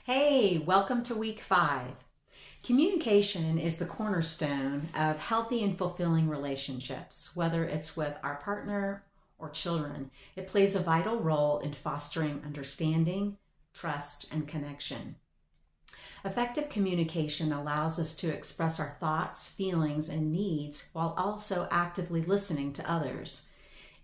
Hey, welcome to week 5. Communication is the cornerstone of healthy and fulfilling relationships, whether it's with our partner or children. It plays a vital role in fostering understanding, trust, and connection. Effective communication allows us to express our thoughts, feelings, and needs while also actively listening to others.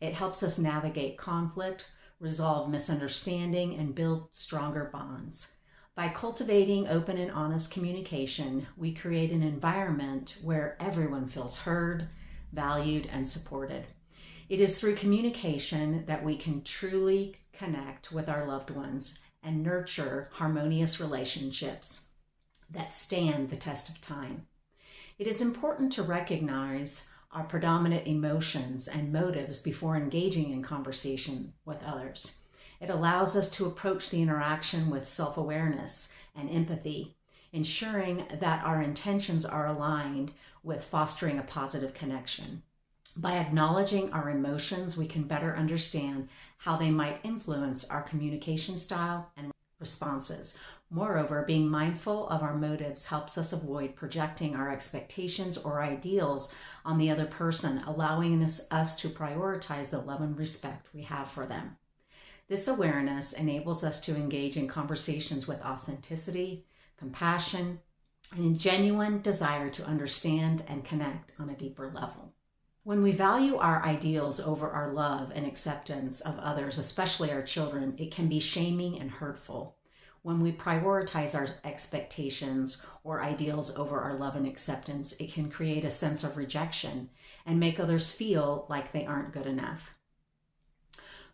It helps us navigate conflict, resolve misunderstanding, and build stronger bonds. By cultivating open and honest communication, we create an environment where everyone feels heard, valued, and supported. It is through communication that we can truly connect with our loved ones and nurture harmonious relationships that stand the test of time. It is important to recognize our predominant emotions and motives before engaging in conversation with others. It allows us to approach the interaction with self-awareness and empathy, ensuring that our intentions are aligned with fostering a positive connection. By acknowledging our emotions, we can better understand how they might influence our communication style and responses. Moreover, being mindful of our motives helps us avoid projecting our expectations or ideals on the other person, allowing us to prioritize the love and respect we have for them. This awareness enables us to engage in conversations with authenticity, compassion, and a genuine desire to understand and connect on a deeper level. When we value our ideals over our love and acceptance of others, especially our children, it can be shaming and hurtful. When we prioritize our expectations or ideals over our love and acceptance, it can create a sense of rejection and make others feel like they aren't good enough.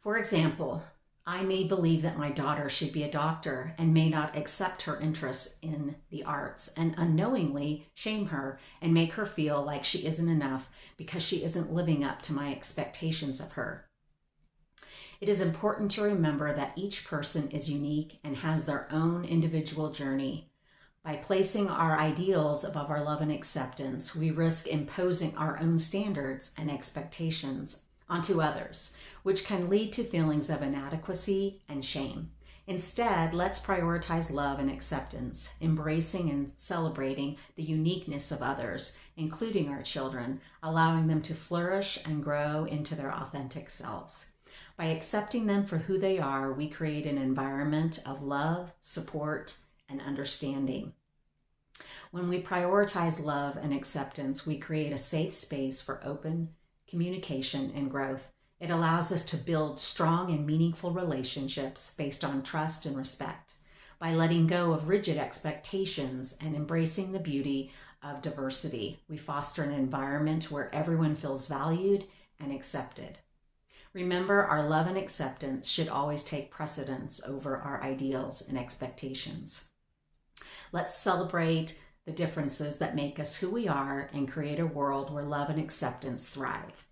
For example, I may believe that my daughter should be a doctor and may not accept her interests in the arts and unknowingly shame her and make her feel like she isn't enough because she isn't living up to my expectations of her. It is important to remember that each person is unique and has their own individual journey. By placing our ideals above our love and acceptance, we risk imposing our own standards and expectations onto others, which can lead to feelings of inadequacy and shame. Instead, let's prioritize love and acceptance, embracing and celebrating the uniqueness of others, including our children, allowing them to flourish and grow into their authentic selves. By accepting them for who they are, we create an environment of love, support, and understanding. When we prioritize love and acceptance, we create a safe space for open communication and growth. It allows us to build strong and meaningful relationships based on trust and respect. By letting go of rigid expectations and embracing the beauty of diversity, we foster an environment where everyone feels valued and accepted. Remember, our love and acceptance should always take precedence over our ideals and expectations. Let's celebrate the differences that make us who we are and create a world where love and acceptance thrive.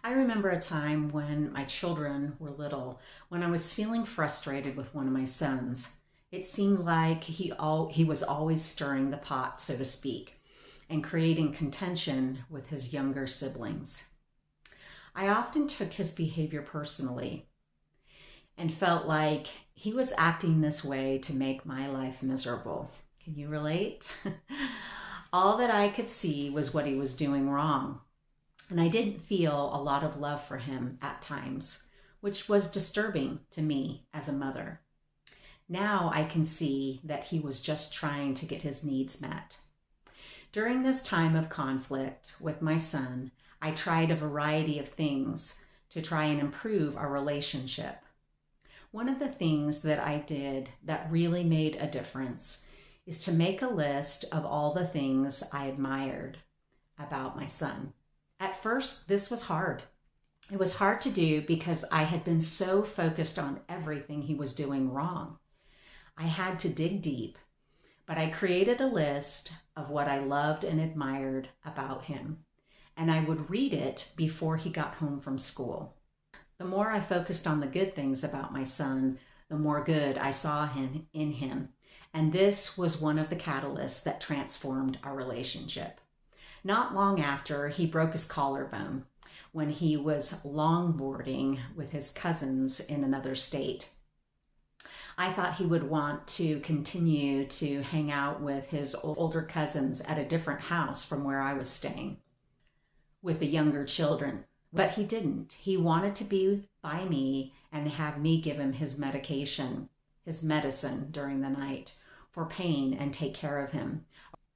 I remember a time when my children were little, when I was feeling frustrated with one of my sons. It seemed like he was always stirring the pot, so to speak, and creating contention with his younger siblings. I often took his behavior personally and felt like he was acting this way to make my life miserable. Can you relate? All that I could see was what he was doing wrong. And I didn't feel a lot of love for him at times, which was disturbing to me as a mother. Now I can see that he was just trying to get his needs met. During this time of conflict with my son, I tried a variety of things to try and improve our relationship. One of the things that I did that really made a difference is to make a list of all the things I admired about my son. At first, this was hard. It was hard to do because I had been so focused on everything he was doing wrong. I had to dig deep, but I created a list of what I loved and admired about him, and I would read it before he got home from school. The more I focused on the good things about my son, the more good I saw in him. And this was one of the catalysts that transformed our relationship. Not long after, he broke his collarbone when he was longboarding with his cousins in another state. I thought he would want to continue to hang out with his older cousins at a different house from where I was staying with the younger children. But he didn't. He wanted to be by me and have me give him his medication, his medicine during the night for pain and take care of him.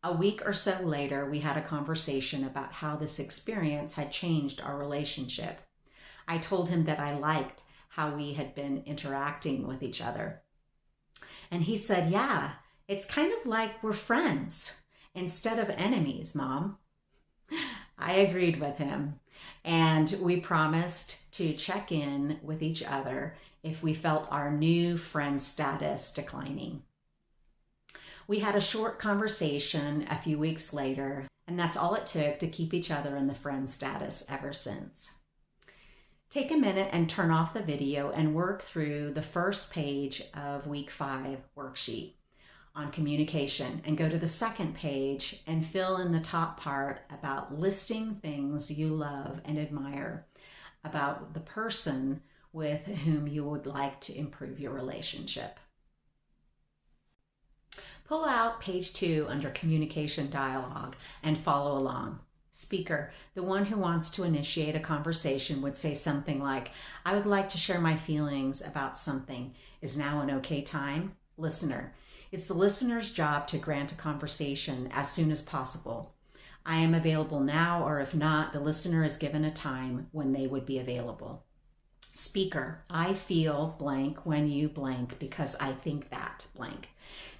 A week or so later, we had a conversation about how this experience had changed our relationship. I told him that I liked how we had been interacting with each other. And he said, yeah, it's kind of like we're friends instead of enemies, Mom. I agreed with him, and we promised to check in with each other if we felt our new friend status declining. We had a short conversation a few weeks later, and that's all it took to keep each other in the friend status ever since. Take a minute and turn off the video and work through the first page of Week 5 worksheet on communication, and go to the second page and fill in the top part about listing things you love and admire about the person with whom you would like to improve your relationship. Pull out page 2 under Communication Dialogue and follow along. Speaker, the one who wants to initiate a conversation, would say something like, I would like to share my feelings about something. Is now an okay time? Listener, it's the listener's job to grant a conversation as soon as possible. I am available now, or if not, the listener is given a time when they would be available. Speaker, I feel blank when you blank because I think that blank.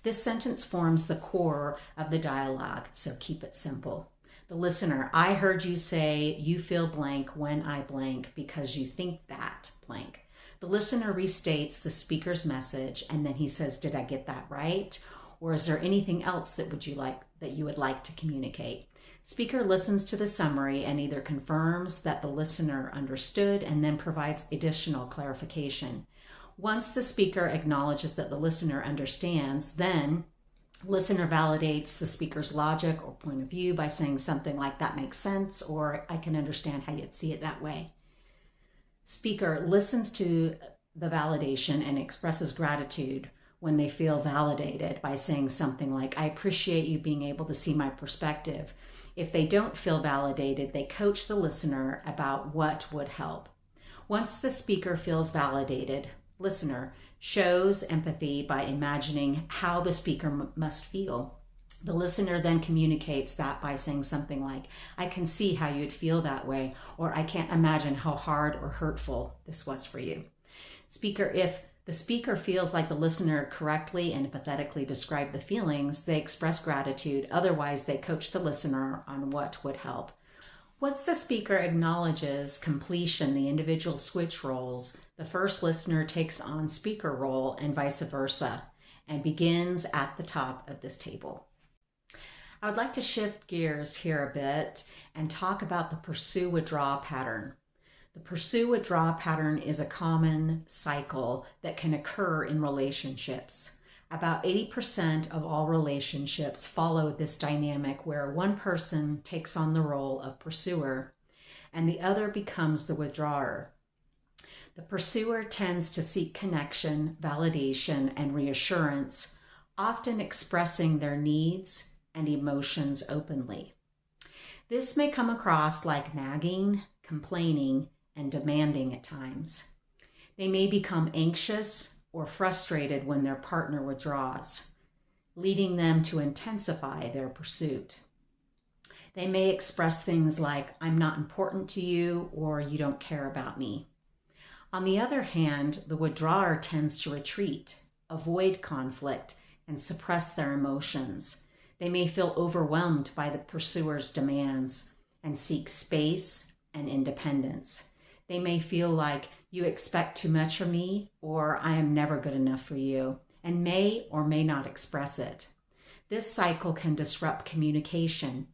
This sentence forms the core of the dialogue, so keep it simple. The listener, I heard you say you feel blank when I blank because you think that blank. The listener restates the speaker's message, and then he says, did I get that right? Or is there anything else that you would like to communicate? Speaker listens to the summary and either confirms that the listener understood and then provides additional clarification. Once the speaker acknowledges that the listener understands, then listener validates the speaker's logic or point of view by saying something like, that makes sense, or I can understand how you'd see it that way. Speaker listens to the validation and expresses gratitude when they feel validated by saying something like, I appreciate you being able to see my perspective. If they don't feel validated, they coach the listener about what would help. Once the speaker feels validated, listener shows empathy by imagining how the speaker must feel. The listener then communicates that by saying something like, I can see how you'd feel that way, or I can't imagine how hard or hurtful this was for you. Speaker, if the speaker feels like the listener correctly and empathetically described the feelings, they express gratitude. Otherwise, they coach the listener on what would help. Once the speaker acknowledges completion, the individual switch roles, the first listener takes on speaker role and vice versa, and begins at the top of this table. I would like to shift gears here a bit and talk about the pursue-withdraw pattern. The pursue-withdraw pattern is a common cycle that can occur in relationships. About 80% of all relationships follow this dynamic where one person takes on the role of pursuer and the other becomes the withdrawer. The pursuer tends to seek connection, validation, and reassurance, often expressing their needs and emotions openly. This may come across like nagging, complaining, and demanding at times. They may become anxious or frustrated when their partner withdraws, leading them to intensify their pursuit. They may express things like, I'm not important to you, or you don't care about me. On the other hand, the withdrawer tends to retreat, avoid conflict, and suppress their emotions. They may feel overwhelmed by the pursuer's demands and seek space and independence. They may feel like you expect too much from me, or I am never good enough for you, and may or may not express it. This cycle can disrupt communication,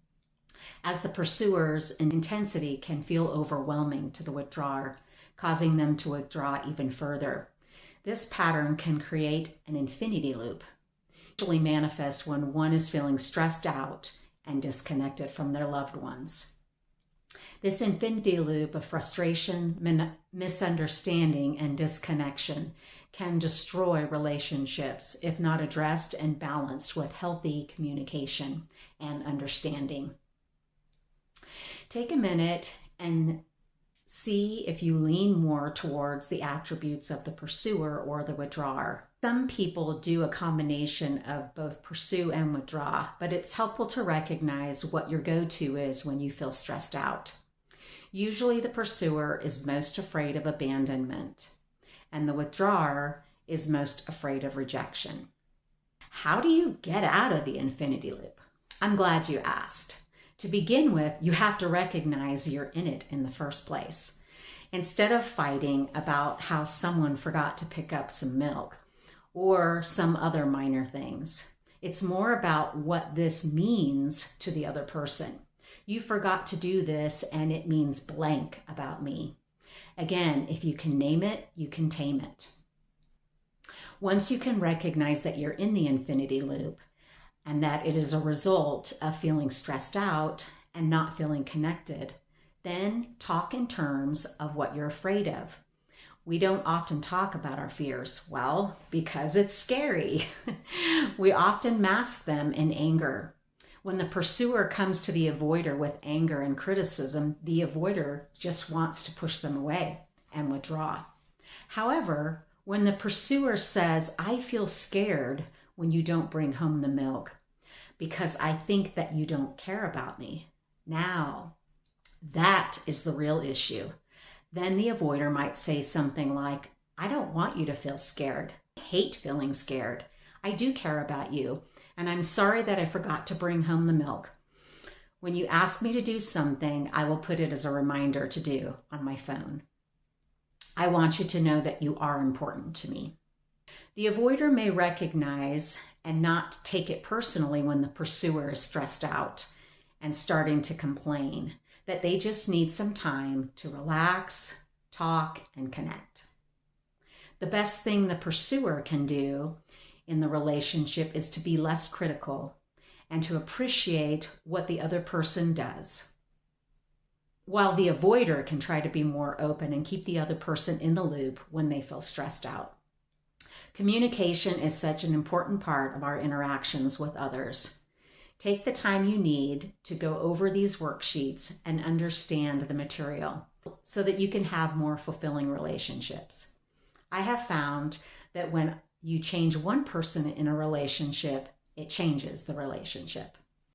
as the pursuer's intensity can feel overwhelming to the withdrawer, causing them to withdraw even further. This pattern can create an infinity loop. It usually manifests when one is feeling stressed out and disconnected from their loved ones. This infinity loop of frustration, misunderstanding, and disconnection can destroy relationships if not addressed and balanced with healthy communication and understanding. Take a minute and see if you lean more towards the attributes of the pursuer or the withdrawer. Some people do a combination of both pursue and withdraw, but it's helpful to recognize what your go-to is when you feel stressed out. Usually the pursuer is most afraid of abandonment, and the withdrawer is most afraid of rejection. How do you get out of the infinity loop? I'm glad you asked. To begin with, you have to recognize you're in it in the first place. Instead of fighting about how someone forgot to pick up some milk or some other minor things, it's more about what this means to the other person. You forgot to do this and it means blank about me. Again, if you can name it, you can tame it. Once you can recognize that you're in the infinity loop and that it is a result of feeling stressed out and not feeling connected, then talk in terms of what you're afraid of. We don't often talk about our fears. Well, because it's scary. We often mask them in anger. When the pursuer comes to the avoider with anger and criticism, the avoider just wants to push them away and withdraw. However, when the pursuer says, I feel scared when you don't bring home the milk because I think that you don't care about me. Now, that is the real issue. Then the avoider might say something like, I don't want you to feel scared. I hate feeling scared. I do care about you, and I'm sorry that I forgot to bring home the milk. When you ask me to do something, I will put it as a reminder to do on my phone. I want you to know that you are important to me. The avoider may recognize and not take it personally when the pursuer is stressed out and starting to complain, that they just need some time to relax, talk, and connect. The best thing the pursuer can do in the relationship is to be less critical and to appreciate what the other person does, while the avoider can try to be more open and keep the other person in the loop when they feel stressed out. Communication is such an important part of our interactions with others. Take the time you need to go over these worksheets and understand the material so that you can have more fulfilling relationships. I have found that when you change one person in a relationship, it changes the relationship.